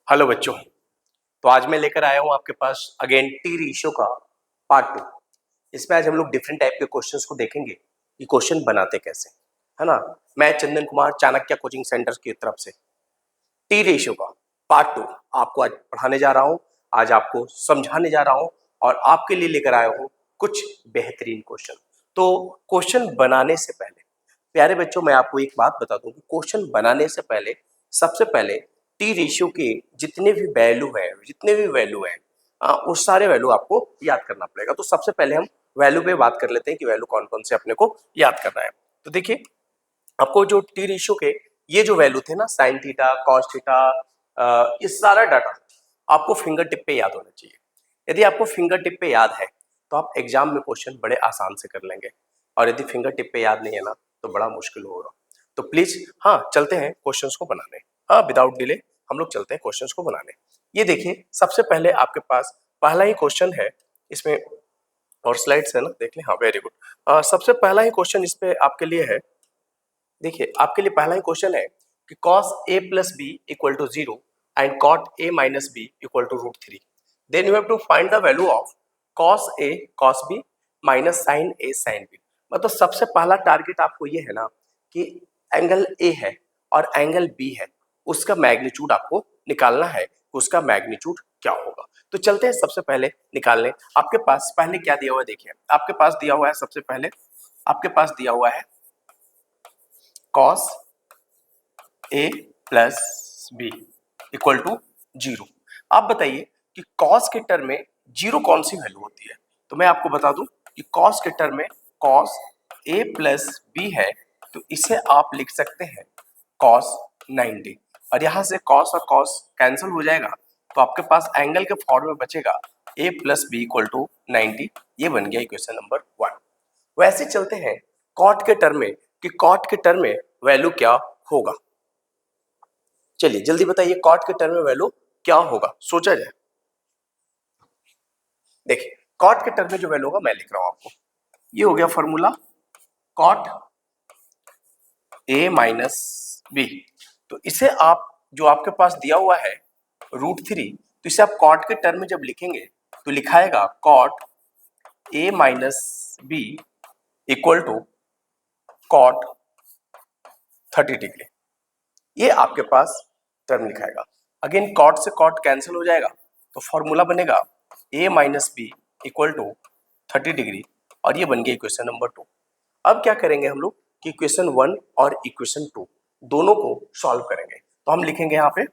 Hello बच्चों। तो आज मैं लेकर आया हूं आपके पास अगेन टी रेशियो का पार्ट 2। इसमें आज हम लोग डिफरेंट टाइप के क्वेश्चंस को देखेंगे कि क्वेश्चन बनाते कैसे, है ना। मैं चंदन कुमार चाणक्य कोचिंग सेंटर की तरफ से टी रेशियो का पार्ट 2 आपको आज पढ़ाने जा रहा हूं, आज आपको समझाने जा रहा हूं और आपके लिए लेकर आया हूं कुछ बेहतरीन क्वेश्चन। तो क्वेश्चन बनाने से पहले प्यारे बच्चों मैं आपको एक बात बता दूं कि क्वेश्चन बनाने से पहले सबसे पहले टी रेशियो के जितने भी वैल्यू है उस सारे वैल्यू आपको याद करना पड़ेगा। तो सबसे पहले हम वैल्यू पे बात कर लेते हैं कि वैल्यू कौन कौन से अपने को याद करना है। तो देखिए, आपको जो टी रेशियो के ये जो वैल्यू थे ना, साइन थीटा, कॉस थीटा, ये सारा डाटा आपको फिंगर टिप पे याद होना चाहिए। यदि आपको फिंगर टिप पे याद है तो आप एग्जाम में क्वेश्चन बड़े आसान से कर लेंगे, और यदि फिंगर टिप पे याद नहीं है ना तो बड़ा मुश्किल होगा। तो प्लीज हाँ, चलते हैं क्वेश्चंस को बनाने। हाँ, विदाउट डिले हम लोग चलते हैं क्वेश्चंस को बनाने। ये देखिए, सबसे पहले आपके पास पहला ही क्वेश्चन है इसमें, और स्लाइड्स है ना, देख लें। हाँ, वेरी गुड। सबसे पहला ही क्वेश्चन इस पे आपके लिए है। देखिए, आपके लिए पहला ही क्वेश्चन है कि cos a plus b equal to 0 and cot a minus b equal to root 3. Then you have to find the value of cos a cos b minus sin a sin b. मतलब सबसे पहला target आपको ये है ना कि angle a है और एंगल b है, उसका मैग्नीट्यूड आपको निकालना है, उसका मैग्नीट्यूड क्या होगा। तो चलते हैं सबसे पहले निकालने। आपके पास पहले क्या दिया हुआ है, देखिए आपके पास दिया हुआ है, सबसे पहले आपके पास दिया हुआ है cos a plus B equal to 0। आप बताइए कि cos के टर्म में 0 कौन सी वैल्यू होती है। तो मैं आपको बता दूं कि cos के टर्म में cos a प्लस बी है, तो इसे आप लिख सकते हैं cos 90, और यहां से cos और cos कैंसिल हो जाएगा, तो आपके पास एंगल के फॉर्म में बचेगा a plus B equal to 90। ये बन गया इक्वेशन नंबर 1। वैसे चलते हैं cot के टर्म में कि cot के टर्म में वैल्यू क्या होगा। चलिए जल्दी बताइए, कॉट के टर्म में वैल्यू क्या होगा, सोचा जाए। देखिए, कॉट के टर्म में जो वैल्यू होगा मैं लिख रहा हूं आपको, ये हो गया formula cot A minus B. तो इसे आप, जो आपके पास दिया हुआ है √3, तो इसे आप कॉट के टर्म में जब लिखेंगे तो लिखाएगा cot A minus B equal to cot 30 degree. ये आपके पास टर्म लिखाएगा। अगेन कॉट से कॉट कैंसिल हो जाएगा, तो फॉर्मूला बनेगा a minus B equal to 30 degree, और ये बन गया इक्वेशन नंबर 2। अब क्या करेंगे हम लोग कि इक्वेशन 1 और इक्वेशन 2 दोनों को सॉल्व करेंगे। तो हम लिखेंगे यहाँ पे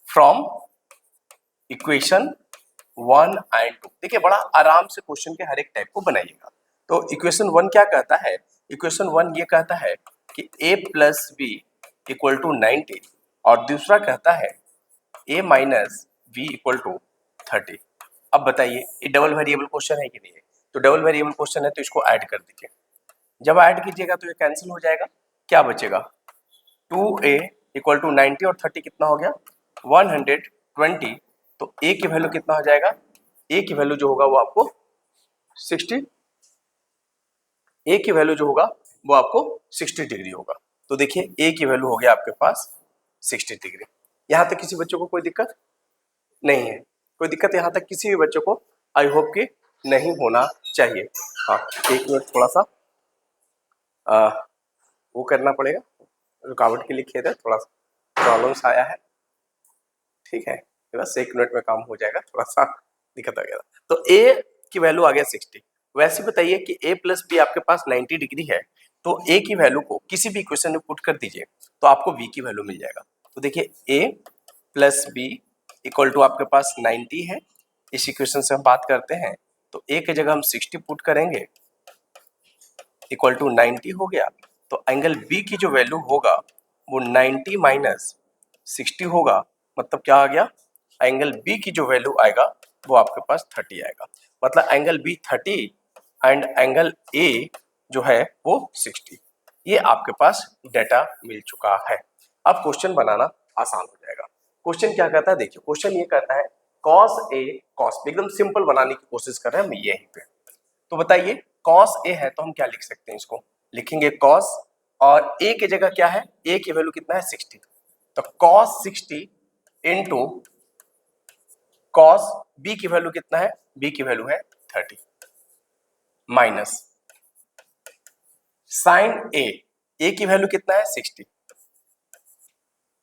फ्रॉम इक्वेशन 1 एंड 2। देखिए, बड़ा आराम से क्वेश्चन के हर एक टाइप को बनाइएगा। तो इक्वेशन 1 क्या कहता है, इक्वेशन 1 ये कहता है कि a plus B equal to 90, और दूसरा कहता है a minus B equal to 30। अब बताइए, ये डबल वेरिएबल क्वेश्चन है कि नहीं है। तो डबल वेरिएबल क्वेश्चन है, तो इसको ऐड कर दीजिए। जब ऐड कीजिएगा तो ये कैंसिल हो जाएगा, क्या बचेगा 2a इक्वल टू 90 और 30 कितना हो गया 120। तो a की वैल्यू कितना हो जाएगा, a की वैल्यू जो होगा वो आपको 60, a की वैल्यू जो होगा वो आपको 60 डिग्री होगा। तो देखिए, a की वैल्यू हो गया आपके पास 60 डिग्री। यहाँ तक किसी बच्चों को कोई दिक्कत नहीं है, कोई दिक्कत यहाँ तक किसी भी बच्चों को आई होप कि नहीं होना चाहिए। हाँ, एक मिनट, थोड़ा सा वो करना पड़ेगा, रुकावट के लिए खेद है, थोड़ा सा प्रॉब्लम्स आया है, ठीक है। बस एक मिनट में काम हो जाएगा, थोड़ा सा दिक्कत आ गया। तो a की वैल्यू आ गया 60। वैसे बताइए कि a प्लस बी आपके पास 90 डिग्री है, तो a की वैल्यू को किसी भी इक्वेशन में पुट कर दीजिए तो आपको v की वैल्यू मिल जाएगा। तो देखिए, a plus B equal to आपके पास 90 है, इस इक्वेशन से हम बात करते हैं, तो a की जगह हम 60 पुट करेंगे, इक्वल टू 90 हो गया। तो एंगल b की जो वैल्यू होगा वो 90 माइनस 60 होगा, मतलब क्या आ गया, एंगल b की जो वैल्यू आएगा वो आपके पास 30 आएगा। मतलब angle b 30 and angle a जो है वो 60। ये आपके पास डेटा मिल चुका है। अब क्वेश्चन बनाना आसान हो जाएगा। क्वेश्चन क्या कहता है, देखिए क्वेश्चन ये कहता है cos a cos b, एकदम सिंपल बनाने की कोशिश कर रहे हैं हम यहीं पे। तो बताइए, cos a है तो हम क्या लिख सकते हैं, इसको लिखेंगे cos, और a की जगह क्या है, a की वैल्यू कितना है 60, तो cos 60 इनटू कॉस बी की वैल्यू कितना है, बी की वैल्यू है 30 माइनस साइन ए की वैल्यू कितना है 60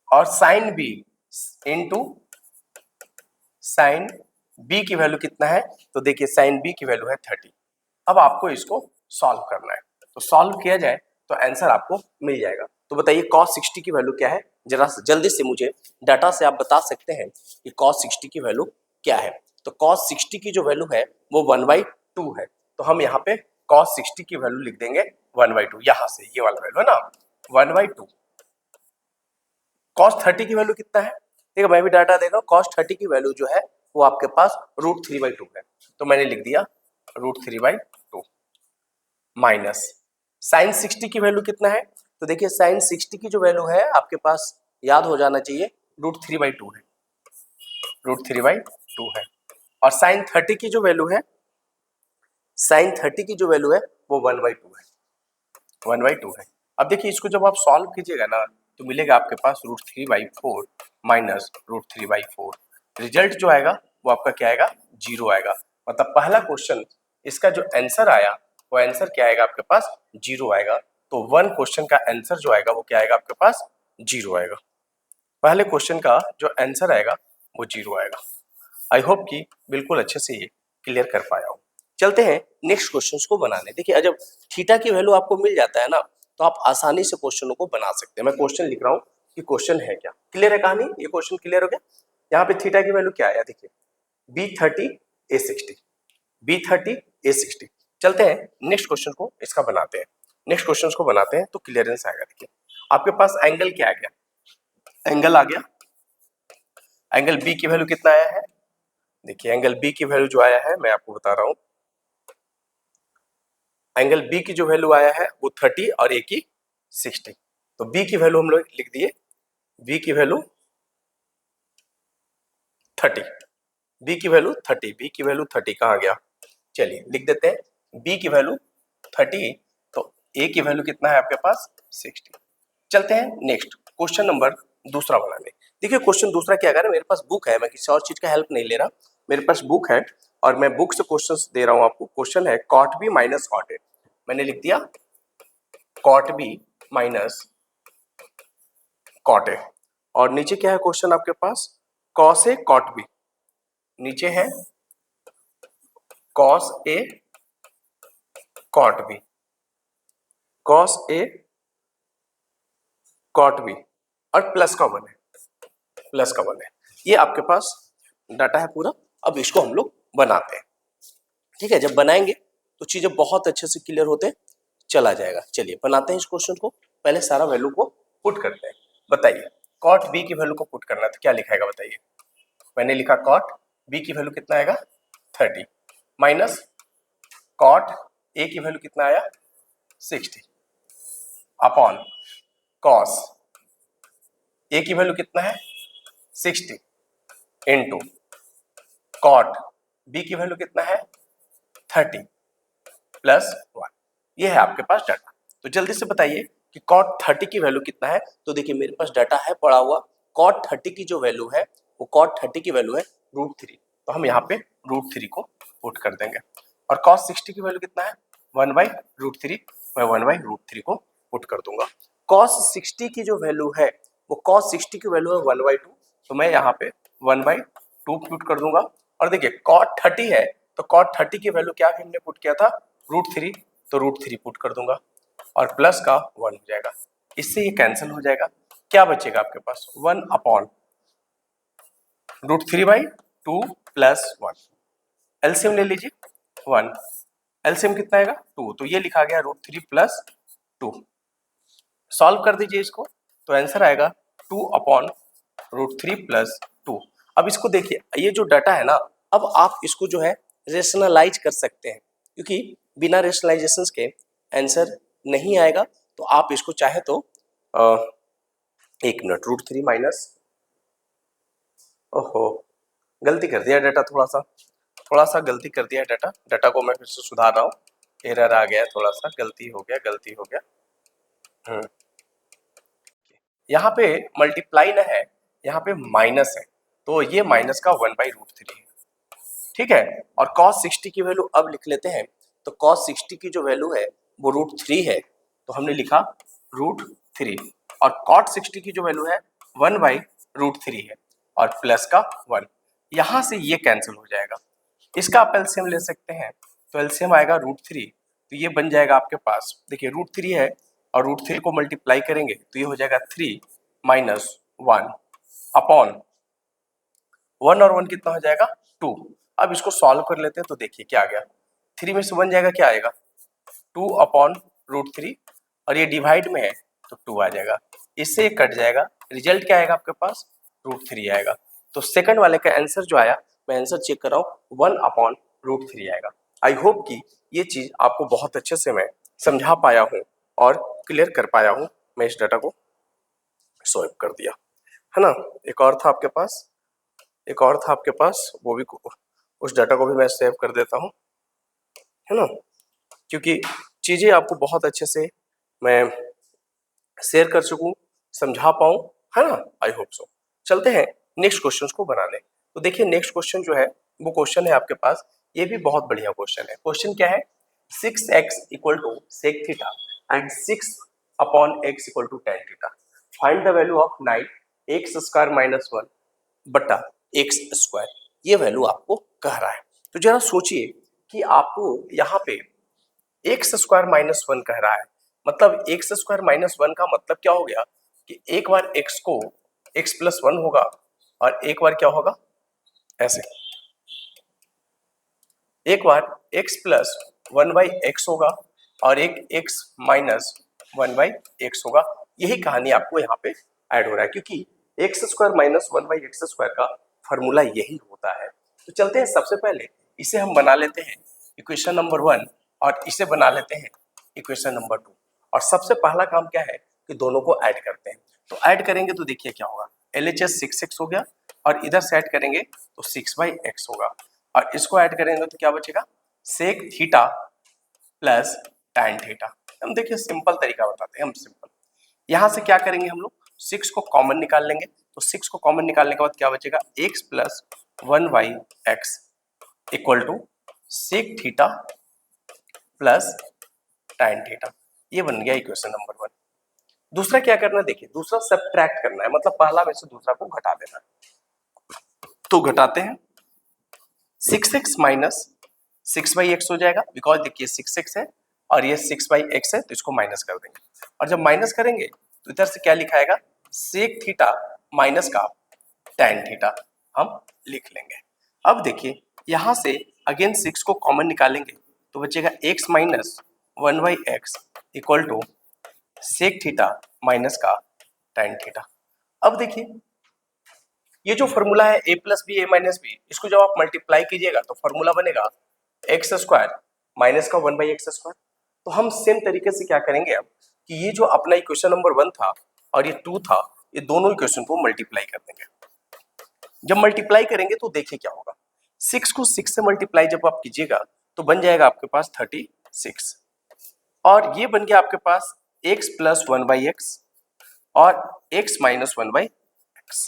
और sine B into sine B की वैल्यू कितना है, तो देखिए साइन बी की वैल्यू है 30। अब आपको इसको सॉल्व करना है, तो सॉल्व किया जाए तो आंसर आपको मिल जाएगा। तो बताइए cos 60 की वैल्यू क्या है, जरा जल्दी से मुझे डाटा से आप बता सकते हैं कि cos 60 की वैल्यू क्या है। तो cos 60 की जो वैल्यू है वो 1/2 है, तो हम यहाँ पे cos 60 की वैल्यू लिख देंगे 1/2, यहां से ये वाला वैल्यू है ना 1/2। cos 30 की वैल्यू कितना है, ठीक है मैं भी डाटा देगा। cos 30 की वैल्यू जो है वो आपके पास √3/2 है, तो मैंने लिख दिया √3/2 माइनस साइन 60 की वैल्यू कितना है, तो देखिए साइन 60 की जो वैल्यू है आपके पास याद हो जाना चाहिए √3/2 है, √3/2 है। और साइन 30 की जो वैल्यू है, साइन 30 की जो वैल्यू है वो 1/2 है, 1/2 है। अब देखिए इसको जब आप सॉल्व कीजिएगा ना तो मिलेगा आपके पास √3/4 माइनस √3/4। रिजल्ट जो आएगा वो आपका क्या आएगा, 0 आएगा। मतलब पहला क्वेश्चन इसका जो आंसर आया वो आंसर क्या आएगा आपके पास, 0 आएगा। तो 1 क्वेश्चन का आंसर जो आएगा वो क्या आएगा आपके पास, 0 आएगा। पहले क्वेश्चन का जो आंसर आएगा वो 0 आएगा। आई होप कि बिल्कुल अच्छे से ये क्लियर कर पाया हूँ। चलते हैं नेक्स्ट क्वेश्चंस को बनाने। देखिए जब थीटा की वैल्यू आपको मिल जाता है ना तो आप आसानी से क्वेश्चनों को बना सकते हैं। मैं क्वेश्चन लिख रहा हूँ कि क्वेश्चन है क्या, क्लियर है कहानी, ये क्वेश्चन क्लियर हो गया। यहाँ पे थीटा की वैल्यू क्या आया, देखिए B30 A60, B30 A60। चलते हैं नेक्स्ट क्वेश्चन को इसका बनाते हैं, नेक्स्ट क्वेश्चन को बनाते हैं तो क्लियरेंस आएगा। देखिए आपके पास एंगल क्या आ गया, एंगल आ गया, एंगल बी की वैल्यू कितना आया है, देखिए एंगल बी की वैल्यू जो आया है मैं आपको बता रहा हूं, एंगल बी की जो वैल्यू आया है वो 30 और ए की 60। तो बी की वैल्यू हम लोग लिख दिए, बी की वैल्यू 30, बी की वैल्यू 30, बी की वैल्यू 30 कहाँ गया, चलिए लिख देते हैं बी की वैल्यू 30, तो ए की वैल्यू कितना है आपके पास 60। चलते हैं नेक्स्ट क्वेश्चन नंबर दूसरा बनाने। देखिए क्वेश्चन दूसरा क्या कर, मेरे पास बुक है, मैं किसी और चीज का हेल्प नहीं ले रहा, मेरे पास बुक है और मैं बुक से क्वेश्चंस दे रहा हूं आपको। क्वेश्चन है cot b minus cot a, मैंने लिख दिया cot b minus cot a और नीचे क्या है क्वेश्चन आपके पास cos a cot b, नीचे है cos a cot b, cos a cot b और प्लस का 1 है, प्लस का 1 है। ये आपके पास डाटा है पूरा। अब इसको हम लोग बनाते हैं, ठीक है। जब बनाएंगे तो चीजें बहुत अच्छे से क्लियर होते चला जाएगा। चलिए बनाते हैं इस क्वेश्चन को, पहले सारा वैल्यू को पुट करते हैं। बताइए cot b की वैल्यू को पुट करना है तो क्या लिखाएगा बताइए, मैंने लिखा cot b की वैल्यू कितना आएगा 30 माइनस cot a की वैल्यू कितना आया 60 अपॉन cos a की वैल्यू कितना है 60 इनटू cot b की वैल्यू कितना है 30 प्लस 1। ये है आपके पास डाटा। तो जल्दी से बताइए कि cot 30 की वैल्यू कितना है। तो देखिए मेरे पास डाटा है पड़ा हुआ, cot 30 की जो वैल्यू है वो cot 30 की वैल्यू है √3, तो हम यहाँ पे √3 को पुट कर देंगे। और cos 60 की वैल्यू कितना है 1/√3, मैं 1/√3 को पुट कर दूंगा। cos 60 की जो वैल्यू है वो cos 60 की वैल्यू है 1/2, तो मैं यहाँ पे 1/2 पुट कर दूंगा। और देखिए cot 30 है तो cot 30 की वैल्यू क्या हमने पुट किया था √3, तो √3 पुट कर दूंगा और प्लस का 1 हो जाएगा, इससे ये कैंसिल हो जाएगा। क्या बचेगा आपके पास 1 अपॉन √3/2 प्लस 1, एलसीएम ले लीजिए 1, एलसीएम कितना आएगा 2, तो ये लिखा गया √3 प्लस 2। सॉल्व कर दीजिए इसको तो आंसर आएगा 2 अपॉन √3 प्लस 2। अब इसको देखिए, ये जो डाटा है ना, अब आप इसको जो है रेशनलाइज कर सकते हैं, क्योंकि बिना रेशनलाइजेशन के आंसर नहीं आएगा। तो आप इसको चाहे तो 1 मिनट √3 माइनस, ओहो गलती कर दिया डाटा, थोड़ा सा गलती कर दिया डाटा, डाटा को मैं फिर से सुधार रहा हूँ, एरर आ गया, थोड़ा सा गलती हो गया। यहाँ पे मल्टीप्लाई ना है, यहाँ पे माइनस है, तो ये माइनस का 1/√3 है, ठीक है। और cos 60 की वैल्यू अब लिख लेते हैं, तो cos 60 की जो वैल्यू है वो √3 है, तो हमने लिखा √3, और cot 60 की जो वैल्यू है 1/√3 है, और प्लस का 1, यहां से ये कैंसिल हो जाएगा। इसका आप एलसीएम ले सकते हैं, तो एलसीएम आएगा √3, तो ये बन जाएगा आपके पास, देखिए √3 है और √3 को मल्टीप्लाई करेंगे तो ये हो जाएगा 3 माइनस 1 अपॉन 1 और 1 कितना हो जाएगा 2। अब इसको सॉल्व कर लेते हैं, तो देखिए क्या आ गया, 3 में से 1 जाएगा, क्या आएगा 2 अपॉन √3, और ये डिवाइड में है तो 2 आ जाएगा, इससे ये कट जाएगा, रिजल्ट क्या आएगा आपके पास √3 आएगा। तो सेकंड वाले का आंसर जो आया, मैं आंसर चेक कर रहा हूँ, 1 अपॉन √3 आएगा। आई होप कि ये चीज आपको बहुत अच्छे से मैं समझा पाया हूँ और क्लियर कर पाया हूँ। मैं इस डाटा को सॉल्व कर दिया है ना। एक और था आपके पास, वो भी, उस डाटा को भी मैं सेव कर देता हूँ, है ना, क्योंकि चीजें आपको बहुत अच्छे से मैं शेयर कर सकूं, समझा पाऊं, है ना। I hope so. चलते हैं नेक्स्ट क्वेश्चन को बनाने। तो देखिए नेक्स्ट क्वेश्चन जो है वो क्वेश्चन है आपके पास, ये भी बहुत बढ़िया क्वेश्चन है। क्वेश्चन क्या है, 6x equal to sec theta and 6 upon x equal to tan theta, find the value of 9 x square minus 1 बटा x स्क्वायर, ये वैल्यू आपको कह रहा है। तो जरा सोचिए कि आपको यहाँ पे एक्स स्क्वायर माइनस 1 कह रहा है, मतलब एक्स स्क्वायर माइनस 1 का मतलब क्या हो गया कि एक बार x को x प्लस 1 होगा और एक बार क्या होगा, ऐसे एक बार x प्लस 1/x होगा और एक x माइनस 1/x होगा। यही कहानी आपको यहाँ पे ऐड हो रहा है, क्योंकि x square minus 1/x square का फॉर्मूला यही होता है। तो चलते हैं, सबसे पहले इसे हम बना लेते हैं इक्वेशन नंबर 1, और इसे बना लेते हैं इक्वेशन नंबर 2। और सबसे पहला काम क्या है कि दोनों को ऐड करते हैं। तो ऐड करेंगे तो देखिए क्या होगा, LHS 6x हो गया, और इधर से ऐड करेंगे तो 6/x होगा, और इसको ऐड करेंगे तो क्या बचेगा, sec theta plus tan theta. हम देखिए सिंपल तरीका बताते हैं, हम सिंपल यहां से क्या करेंगे, हम लोग 6 को कॉमन निकाल लेंगे, तो 6 को कॉमन निकालने के बाद क्या बचेगा, x plus 1/x equal to sec theta plus tan theta. ये बन गया इक्वेशन नंबर 1। दूसरा क्या करना है, देखिए दूसरा सब्ट्रैक्ट करना है, मतलब पहला में से दूसरा को घटा देना है। तो घटाते हैं, 6x माइनस 6/x हो जाएगा, बिकॉज देखिए 6x है और ये 6/x है, तो इसको माइनस कर देंगे, और जब माइनस करेंगे तो इधर से क्या लिखाएगा, सेक थीटा माइनस का tan थीटा हम लिख लेंगे। अब देखिए यहां से अगेन 6 को कॉमन निकालेंगे तो बचेगा x minus 1/x equal to sec theta minus का tan थीटा। अब देखिए ये जो फॉर्मूला है a plus B A minus B, इसको जब आप मल्टीप्लाई कीजिएगा तो फॉर्मूला बनेगा एक्स स्क्वायर माइनस का 1/x स्क्वायर। तो हम सेम तरीके से क्या करेंगे अब कि ये जो अपना इक्वेशन नंबर 1 था और ये 2 था, ये दोनों इक्वेशन को मल्टीप्लाई कर देंगे। जब मल्टीप्लाई करेंगे तो देखिए क्या होगा, 6 को 6 से मल्टीप्लाई जब आप कीजिएगा तो बन जाएगा आपके पास 36, और ये बन गया आपके पास x प्लस 1/x और x माइनस 1/x।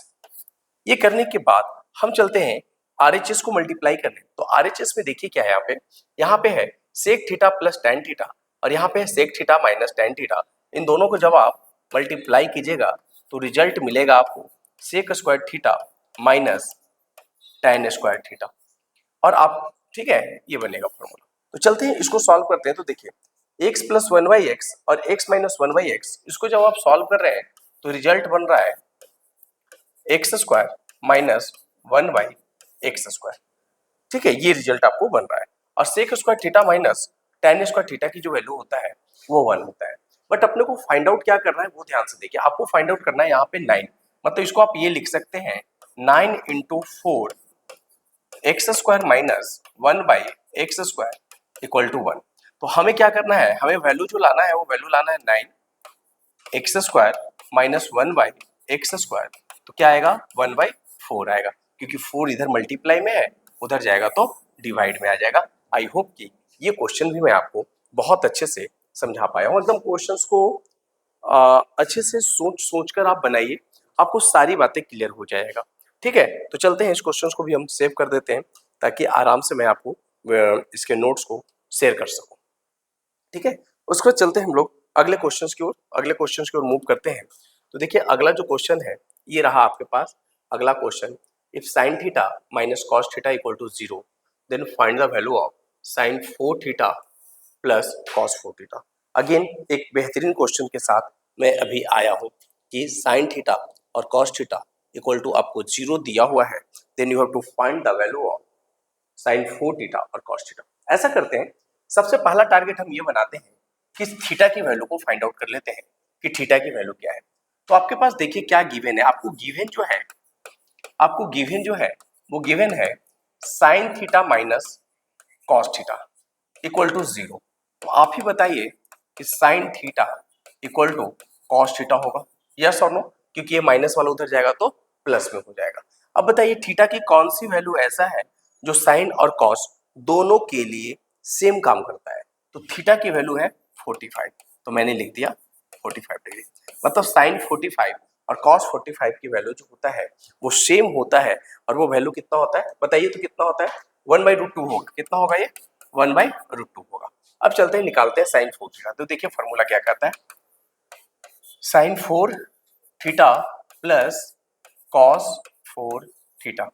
ये करने के बाद हम चलते हैं RHS को मल्टीप्लाई करने। तो RHS में देखिए क्या है, यहाँ पे है sec theta plus tan theta, और यहाँ पे है sec theta minus tan theta. इन दोनों को जब आप मल्टीप्लाई कीजिएगा तो रिजल्ट मिलेगा आपको sec square theta minus tan square theta, और आप ठीक है, ये बनेगा फॉर्मूला। तो चलते हैं इसको सॉल्व करते हैं। तो देखिए x प्लस 1/x और x माइनस 1/x, इसको जब आप सॉल्व कर रहे हैं तो रिजल्ट बन रहा है x square minus 1/x square, ठीक है, ये रिजल्ट आपको बन रहा है। और sec square theta minus tan square theta की जो वैल्यू होता है वो 1 होता है। बट अपने को फाइंड आउट क्या करना है वो ध्यान से देखिए, आपको फाइंड आउट करना है यहाँ पे 9, मतलब इसको आप ये लिख सकते हैं 9 into 4 x square minus 1/x square equal to 1। तो हमें क्या करना है, हमें वैल्यू जो लाना है वो वैल्यू लाना है 9 x square minus 1/x square, तो क्या आएगा 1/4 आएगा, क्योंकि 4 इधर मल्टीप्लाई में है, उधर जाएगा तो डिवाइड में आ जाएगा। आई होप कि ये क्वेश्चन भी मैं आपको बहुत अच्छे से समझा पाया हूँ। एकदम क्वेश्चंस को अच्छे से सोच कर आप बनाइए, आपको सारी बातें क्लियर हो जाएगा। ठीक है, तो चलते हैं इस क्वेश्चन को भी हम सेव कर देते हैं ताकि आराम से मैं आपको इसके नोट्स को शेयर कर सकूं। ठीक है, उसके बाद चलते हैं हम लोग अगले क्वेश्चंस की ओर, अगले क्वेश्चंस की ओर मूव करते हैं। तो देखिए अगला जो क्वेश्चन है ये रहा आपके पास अगला question, if sin theta minus cos theta equal to 0 then find the value of sin 4 theta plus cos 4 theta. Again एक बेहतरीन क्वेश्चन के साथ मैं अभी आया हूं कि sin थीटा और cos थीटा इक्वल टू आपको 0 दिया हुआ है, then you have to find the value of sin 4 theta और cos थीटा। ऐसा करते हैं, सबसे पहला टारगेट हम ये बनाते हैं कि थीटा की वैल्यू को फाइंड आउट कर लेते हैं कि थीटा की वैल्यू क्या है। तो आपके पास देखिए क्या गिवन है, आपको गिवन जो है वो गिवन है sin theta minus cos theta equal to 0। तो आप ही बताइए कि sin theta equal to cos theta होगा, यस और नो, क्योंकि ये माइनस वाला उधर जाएगा तो प्लस में हो जाएगा। अब बताइए थीटा की कौन सी वैल्यू ऐसा है जो sin और cos दोनों के लिए सेम काम करता है। तो थीटा की वैल्यू है 45, तो मैंने लिख दिया 45 डिग्री। मतलब sin 45 और cos 45 की वैल्यू जो होता है वो सेम होता है, और वो वैल्यू कितना होता है बताइए, तो कितना होता है 1/√2 होगा। कितना होगा ये 1/√2 होगा। अब चलते हैं निकालते हैं sin 4 थीटा। तो देखिए फॉर्मूला क्या कहता है, sin 4 theta plus cos 4 theta.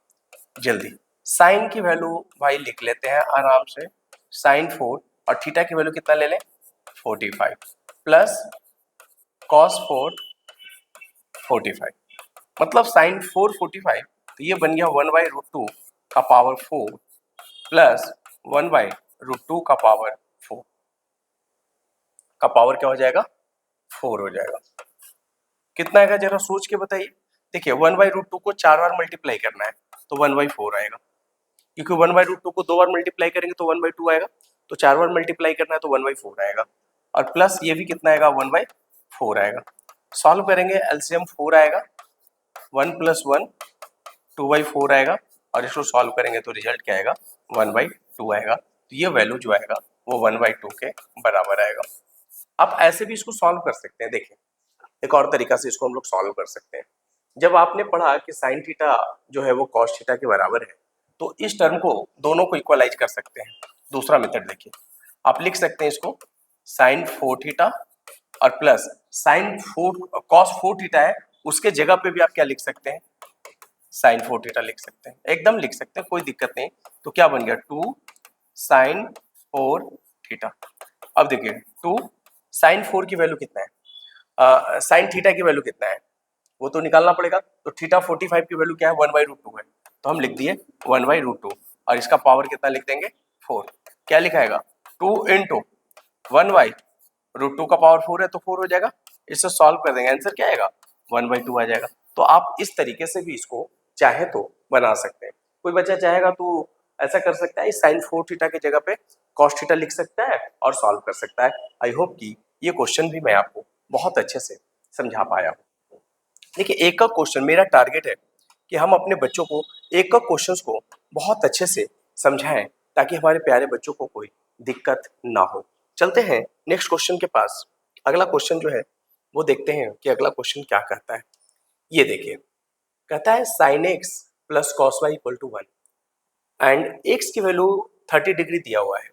जल्दी साइन की वैल्यू भाई लिख लेते हैं आराम से, sin 4 और थीटा की वैल्यू कितना ले लें 45 प्लस cos 4 45, मतलब sin 4 45, तो ये बन गया 1/√2 का पावर 4 प्लस 1/√2 का पावर 4 का पावर क्या हो जाएगा 4 हो जाएगा। कितना आएगा जरा सोच के बताइए। देखिए 1/√2 को 4 बार मल्टीप्लाई करना है तो 1/4 आएगा, क्योंकि 1/√2 को 2 बार मल्टीप्लाई करेंगे तो 1/2 आएगा, तो 4 बार मल्टीप्लाई करना है तो 1/4 आएगा, और प्लस ये भी कितना आएगा 1/4 आएगा। सॉल्व करेंगे एलसीएम 4 आएगा, 1 + 1 2/4 आएगा, और इसको सॉल्व करेंगे तो रिजल्ट क्या आएगा 1/2 आएगा। तो ये वैल्यू जो आएगा वो 1/2 के बराबर आएगा। आप ऐसे भी इसको सॉल्व कर सकते हैं। देखिए एक और तरीका से इसको हम लोग सॉल्व कर सकते हैं। जब आपने पढ़ा कि sin थीटा जो है वो cos थीटा के बराबर है, तो इस टर्म को दोनों को इक्वलाइज कर सकते हैं। दूसरा मेथड देखिए, आप लिख सकते हैं इसको sin 4 थीटा और प्लस sin 4 cos 4 थीटा है, उसके जगह पे भी आप क्या लिख सकते हैं sin 4 थीटा लिख सकते हैं, एकदम लिख सकते हैं, कोई दिक्कत नहीं। तो क्या बन गया 2 sin 4 थीटा। अब देखिए 2 sin 4 की वैल्यू कितना है, साइन थीटा की वैल्यू कितना है वो तो निकालना पड़ेगा। तो थीटा 45 की वैल्यू क्या है 1/√2 है, तो हम लिख दिए 1/√2, और इसका पावर कितना लिख देंगे 4। क्या लिखाएगा 2 × 1/√2 का पावर 4 है तो 4 हो जाएगा। इससे सॉल्व कर देंगे, आंसर क्या आएगा 1/2 आ जाएगा। तो आप इस तरीके से भी इसको चाहे तो बना सकते हैं। कोई बच्चा चाहेगा तो ऐसा कर सकता है, इस sin 4 थीटा की जगह पे cos थीटा लिख सकता है और सॉल्व कर सकता है। आई होप कि ये क्वेश्चन भी मैं आपको बहुत अच्छे से समझा पाया हूँ। देखिए एक का क्वेश्चन मेरा टारगेट है कि हम अपने बच्चों को एक का क्वेश्चंस को बहुत अच्छे से समझाएं ताकि हमारे प्यारे बच्चों को कोई दिक्कत ना हो। चलते हैं नेक्स्ट क्वेश्चन के पास। अगला क्वेश्चन जो है वो देखते हैं कि अगला क्वेश्चन क्या कहता है। ये देखिए कहता है sin x plus cos y equal to 1 and x की वैल्यू 30 डिग्री दिया हुआ है,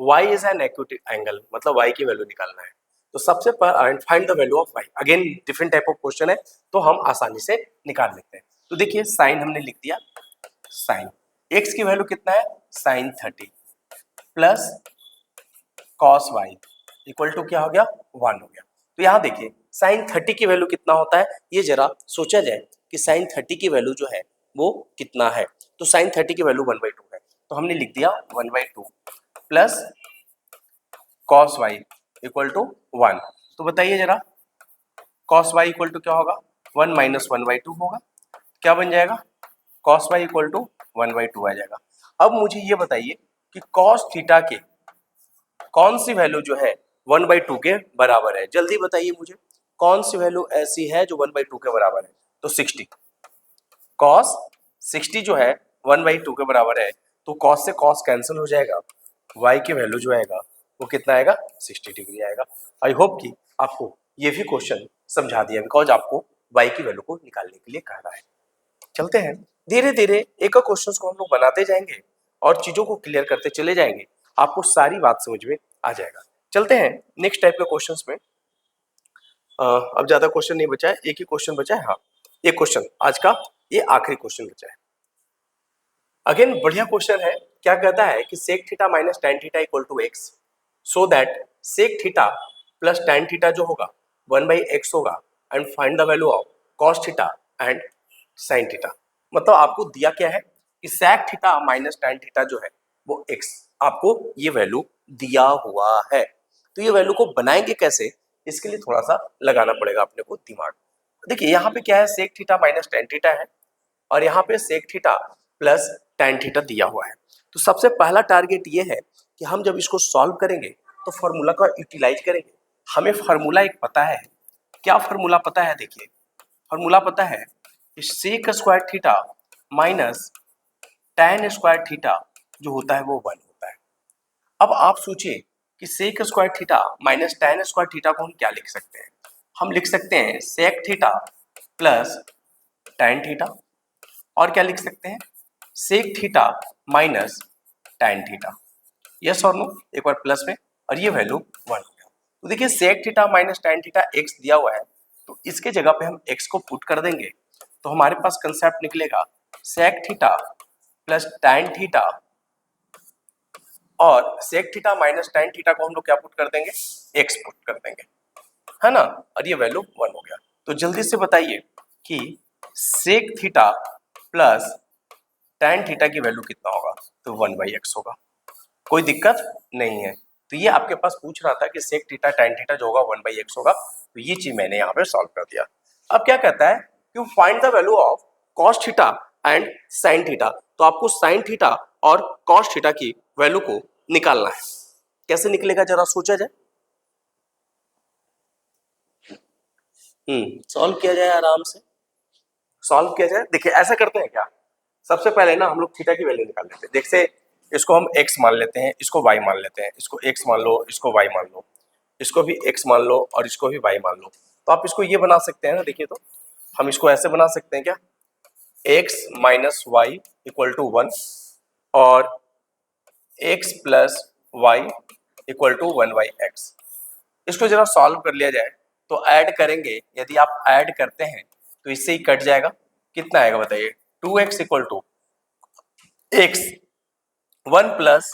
y is an acute angle, मतलब y की वैल्यू निकालना है। तो सबसे पहले find the value of y। Again different type of question है तो हम आसानी से निकाल लेते हैं। तो देखिए साइन हमने लिख दिया, साइन x की वैल्यू कितना है sine 30 plus cos y equal to क्या हो गया 1 हो गया। तो यहाँ देखिए साइन 30 की वैल्यू कितना होता है, ये जरा सोचा जाए कि साइन 30 की वैल्यू जो है वो कितना है। तो साइन 30 की वैल्यू 1/2 है, तो हमने लिख दिया 1/2 plus cos y equal to 1। तो बताइए जरा cos y इक्वल टू क्या होगा 1 - 1/2 होगा, क्या बन जाएगा cos y इक्वल टू 1/2 आ जाएगा। अब मुझे ये बताइए कि cos थीटा के कौन सी वैल्यू जो है 1/2 के बराबर है, जल्दी बताइए मुझे कौन सी वैल्यू ऐसी है जो 1/2 के बराबर है। तो 60 cos 60 जो है 1/2 के बराबर है, तो cos से cos कैंसिल हो जाएगा, y की वैल्यू जो आएगा वो कितना आएगा 60 डिग्री आएगा। आई होप कि आपको ये भी क्वेश्चन समझा दिया, बिकॉज आपको y की वैल्यू को निकालने के लिए कह रहा है। चलते हैं धीरे धीरे एक क्वेश्चन को हम लोग बनाते जाएंगे और चीजों को क्लियर करते चले जाएंगे, आपको सारी बात समझ में आ जाएगा। चलते हैं नेक्स्ट टाइप के क्वेश्चंस में। अब ज्यादा क्वेश्चन नहीं बचा है, एक ही क्वेश्चन बचा है। हाँ, एक क्वेश्चन आज का, ये आखिरी क्वेश्चन बचा है। अगेन बढ़िया क्वेश्चन है। क्या कहता है कि sec theta minus tan theta equal to x, so that sec theta plus tan theta जो होगा 1/x होगा, and find the value of cos theta and sin theta. मतलब आपको दिया क्या है कि sec theta minus tan theta जो है वो x, आपको ये वैल्यू दिया हुआ है। तो ये वैल्यू को बनाएंगे कैसे, इसके लिए थोड़ा सा लगाना पड़ेगा अपने को दिमाग। देखिए यहाँ पे क्या है, sec theta minus tan theta है और यहाँ पे sec theta plus tan theta दिया हुआ है। तो सबसे पहला टारगेट ये है कि हम जब इसको सॉल्व करेंगे तो फार्मूला का यूटिलाइज करेंगे। हमें फार्मूला एक पता है, क्या फार्मूला पता है, देखिए फार्मूला पता है कि sec square theta minus tan square theta जो होता है वो 1 होता है। अब आप सोचिए कि sec square theta minus tan square theta को हम क्या लिख सकते हैं, हम लिख सकते हैं sec theta plus tan theta, और क्या लिख सकते हैं sec theta minus tan theta. Yes और नो, एक बार प्लस में, और ये वैल्यू 1 हो गया। तो देखिए sec theta minus tan theta x दिया हुआ है, तो इसके जगह पे हम x को पुट कर देंगे तो हमारे पास कंसेप्ट निकलेगा sec theta plus tan theta, और sec theta minus tan theta को हम लोग क्या पुट कर देंगे, x पुट कर देंगे, है ना, और ये वैल्यू 1 हो गया। तो जल्दी से बताइए कि sec theta plus tan theta की वैल्यू कितना होगा, तो 1/x होगा। कोई दिक्कत नहीं है। तो ये आपके पास पूछ रहा था कि सेक थीटा tan थीटा जो होगा 1/x होगा, तो ये चीज मैंने यहाँ पे सॉल्व कर दिया। अब क्या कहता है कि find the value of cos theta and sin theta. तो आपको sin थीटा और cos थीटा की वैल्यू को निकालना है। कैसे निकलेगा जरा सोचा जाए। सॉल्व किया जाए, आराम से सॉल्व किया जाए। देखिए ऐसा करते हैं क्या, सबसे पहले ना हम लोग थीटा की वैल्यू निकाल लेते हैं। देखिए इसको हम x मान लेते हैं, इसको y मान लेते हैं, इसको x मान लो, इसको y मान लो, इसको भी x मान लो और इसको भी y मान लो। तो आप इसको ये बना सकते हैं ना, देखिए तो हम इसको ऐसे बना सकते हैं क्या, x minus y equal to 1 और x plus y equal to 1/x। इसको जरा सॉल्व कर लिया जाए तो ऐड करेंगे, यदि आप ऐड करते हैं तो इससे ही कट जाएगा, कितना आएगा बताइए, 2x equal to x 1 plus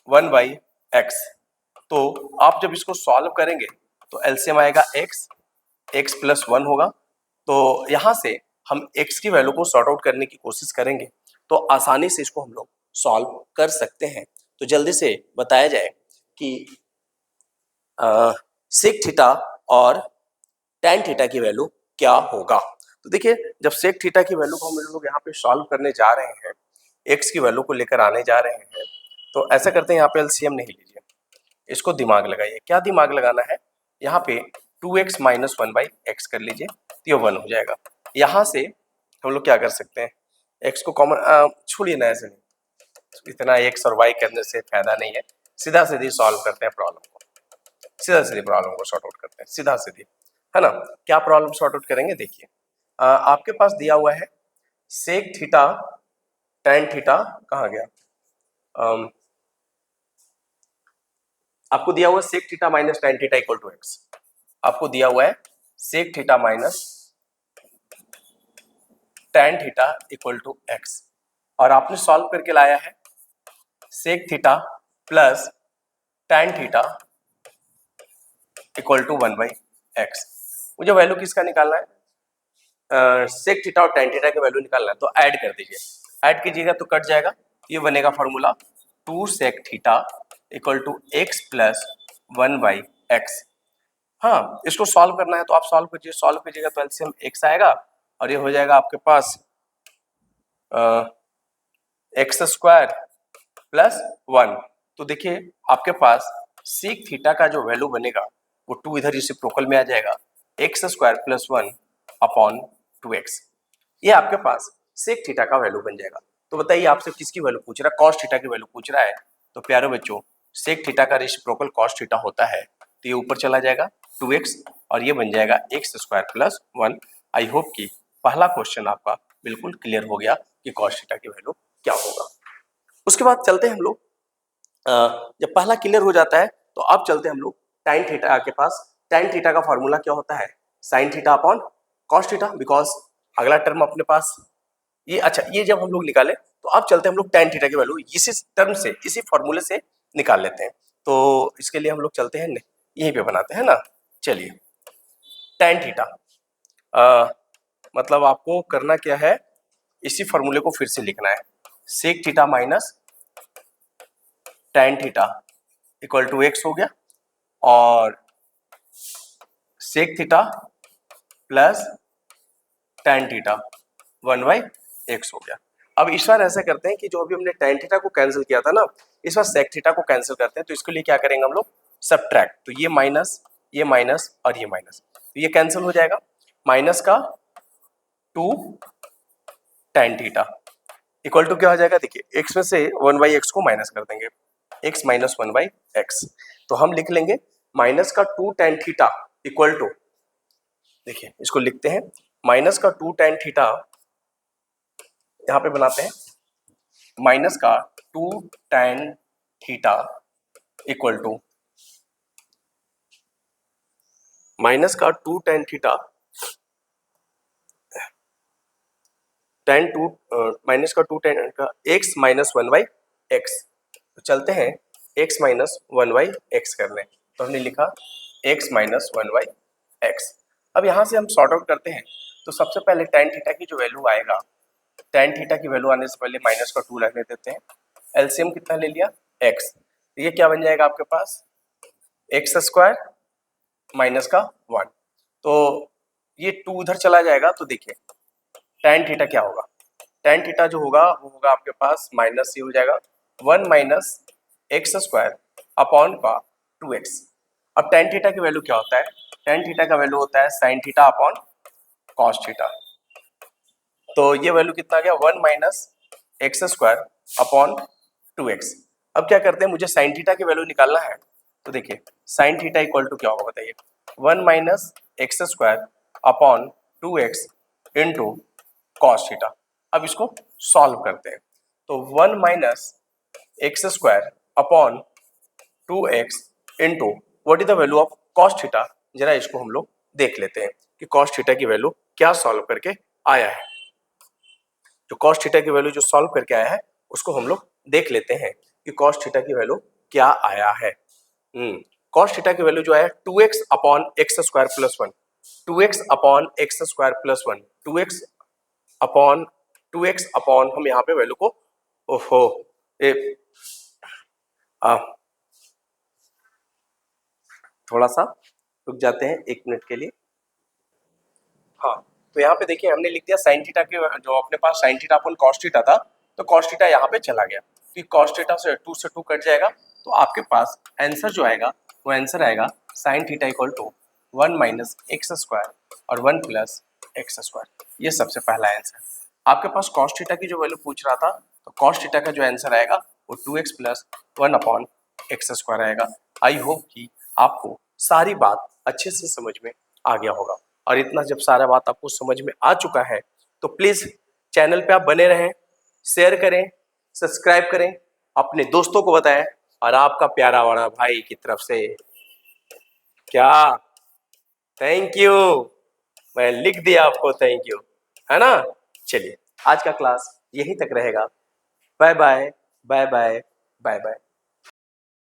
1/x। तो आप जब इसको सॉल्व करेंगे तो एलसीएम आएगा x प्लस 1 होगा। तो यहां से हम x की वैल्यू को सॉर्ट आउट करने की कोशिश करेंगे तो आसानी से इसको हम लोग सॉल्व कर सकते हैं। तो जल्दी से बताया जाए कि सेक थीटा और tan थीटा की वैल्यू क्या होगा। तो देखिए जब सेक थीटा की वैल्यू को हम लोग यहाँ पे सॉल्व करने जा रहे हैं, x की वैल्यू को लेकर आने जा रहे हैं, तो ऐसा करते हैं यहाँ पे एलसीएम नहीं लीजिए, इसको दिमाग लगाइए। क्या दिमाग लगाना है, यहाँ पे 2x माइनस 1/x कर लीजिए तो ये 1 हो जाएगा। यहाँ से हम लोग क्या कर सकते हैं, x को कॉमन छोड़िए ना, ऐसे नहीं, इतना x और y करने से फायदा नहीं है, सीधा सीधी सॉल्व करते हैं प्रॉब्लम को, सीधा सीधी प्रॉब्लम को सॉर्ट आउट करते हैं, सीधा सीधी, है ना। क्या प्रॉब्लम सॉर्ट आउट करेंगे, देखिए आपके पास दिया हुआ है सेक थीटा tan थीटा, कहाँ गया, आपको दिया हुआ है sec theta minus tan theta equal to x, आपको दिया हुआ है sec theta minus tan theta equal to x, और आपने सॉल्व करके लाया है sec theta plus tan theta equal to 1/x। मुझे वैल्यू किसका निकालना है, सेक थीटा और tan थीटा की वैल्यू निकालना है, तो ऐड कर दीजिए, ऐड कीजिएगा तो कट जाएगा, ये बनेगा formula 2 sec theta equal to x plus 1/x। हाँ, इसको सॉल्व करना है तो आप सॉल्व कीजिए, सॉल्व कीजिएगा तो एलसीएम x आएगा और ये हो जाएगा आपके पास x स्क्वायर प्लस 1। तो देखिए आपके पास सेक थीटा का जो वैल्यू बनेगा वो 2 इधर रेसिप्रोकल में आ जाएगा, x square plus 1 upon 2x, ये आपके पास सेक थीटा का वैल्यू बन जाएगा। तो बताइए आपसे किसकी वैल्यू पूछ रहा है, कॉस थीटा की वैल्यू पूछ रहा है। तो प्यारे बच्चों सेक थीटा का रेसिप्रोकल कॉस थीटा होता है, तो ये ऊपर चला जाएगा 2x और ये बन जाएगा x square plus 1। I hope कि पहला क्वेश्चन आपका बिल्कुल क्लियर हो गया कि कॉस थीटा की वैल्यू क्या होगा। उसके बाद चलते हैं हम लोग, जब पहला क्लियर हो जाता है तो अब चलते हैं हम लोग tan थीटा के पास। tan थीटा का फॉर्मूला क्या होता है, sin theta upon cos theta, because अगला टर्म अपने पास ये, अच्छा ये जब हम लोग निकाले तो अब चलते हैं हम लोग tan थीटा की वैल्यू इसी टर्म से, इसी फॉर्मूले से निकाल लेते हैं। तो इसके लिए हम लोग चलते हैं यहीं पे बनाते हैं ना। चलिए tan थीटा, मतलब आपको करना क्या है, इसी फॉर्मूले को फिर से लिखना है, sec theta minus tan theta equal to x हो गया, और sec theta plus tan theta 1/x हो गया। अब इस बार ऐसा करते हैं कि जो अभी हमने tan थीटा को कैंसिल किया था ना, इस बार sec थीटा को कैंसिल करते हैं। तो इसके लिए क्या करेंगे हम लोग, सबट्रैक्ट, तो ये माइनस और ये माइनस, तो ये कैंसिल हो जाएगा। माइनस का 2 tan थीटा इक्वल टू क्या हो जाएगा, देखिए x में से 1/x को माइनस कर देंगे, x माइनस 1/x, तो हम लिख लेंगे माइनस का 2 tan थीटा इक्वल टू, देखिए इसको लिखते हैं माइनस का 2 tan थीटा, यहां पे बनाते हैं माइनस का 2 tan theta equal to minus का 2 tan थीटा माइनस का 2 tan का x माइनस 1/x, तो चलते हैं x माइनस 1/x करने, तो हमने लिखा x माइनस 1/x। अब यहाँ से हम सॉर्ट आउट करते हैं, तो सबसे पहले tan थीटा की जो वैल्यू आएगा, tan थीटा की वैल्यू आने से पहले माइनस का 2 रखने देते हैं, एलसीएम कितना ले लिया x, तो ये क्या बन जाएगा आपके पास एक्स स्क्वायर माइनस का 1, तो ये 2 उधर चला जाएगा, तो देखिए tan थीटा क्या होगा, tan थीटा जो होगा वो होगा आपके पास माइनस ये हो जाएगा 1 माइनस एक्स स्क्वायर अपॉन का 2x। अब tan थीटा की वैल्यू क्या होता है, tan थीटा का वैल्यू होता है sin theta upon cos theta, तो ये वैल्यू कितना आ गया 1 minus x square upon 2x। अब क्या करते हैं, मुझे sin थीटा की वैल्यू निकालना है, तो देखिए sin थीटा इक्वल टू क्या होगा बताइए, 1 minus x square upon 2x into cos theta. अब इसको सॉल्व करते हैं, तो 1 minus x square upon 2x into what is the value of cos theta, जरा इसको हम लोग देख लेते हैं कि कॉस थीटा की वैल्यू क्या सॉल्व करके आया है। जो कॉस थीटा की वैल्यू जो सॉल्व करके आया है उसको हम लोग देख लेते हैं कि कॉस थीटा की वैल्यू क्या आया है। कॉस थीटा की वैल्यू जो है 2x upon x square plus 1, 2x upon x square plus 1, 2x upon हम यहाँ पे वैल्यू को, ओहो ए, आ, थोड़ा सा रुक जाते हैं 1 मिनट के लिए। हाँ, तो यहाँ पे देखिए हमने लिख दिया साइन थीटा के, जो अपने पास साइन थीटा अपन कॉस थीटा था, तो कॉस थीटा यहाँ पे चला गया, तो कॉस थीटा से 2 कट जाएगा, तो आपके पास आंसर जो आएगा वो आंसर आएगा sine theta equal to 1 minus x square और 1 प्लस एक्स स्क्वायर। ये सबसे पहला आंसर। आपके पास कॉस थीटा की जो वैल्यू पूछ रहा था, तो कॉस थीटा का जो आंसर आएगा वो 2x plus 1 upon x square आएगा। आई होप कि आपको सारी बात अच्छे से समझ में आ गया होगा, और इतना जब सारा बात आपको समझ में आ चुका है तो प्लीज चैनल पे आप बने रहें, शेयर करें, सब्सक्राइब करें, अपने दोस्तों को बताएं, और आपका प्यारा बड़ा भाई की तरफ से क्या, थैंक यू, मैं लिख दिया आपको थैंक यू, है ना। चलिए आज का क्लास यहीं तक रहेगा। Bye bye bye bye bye bye.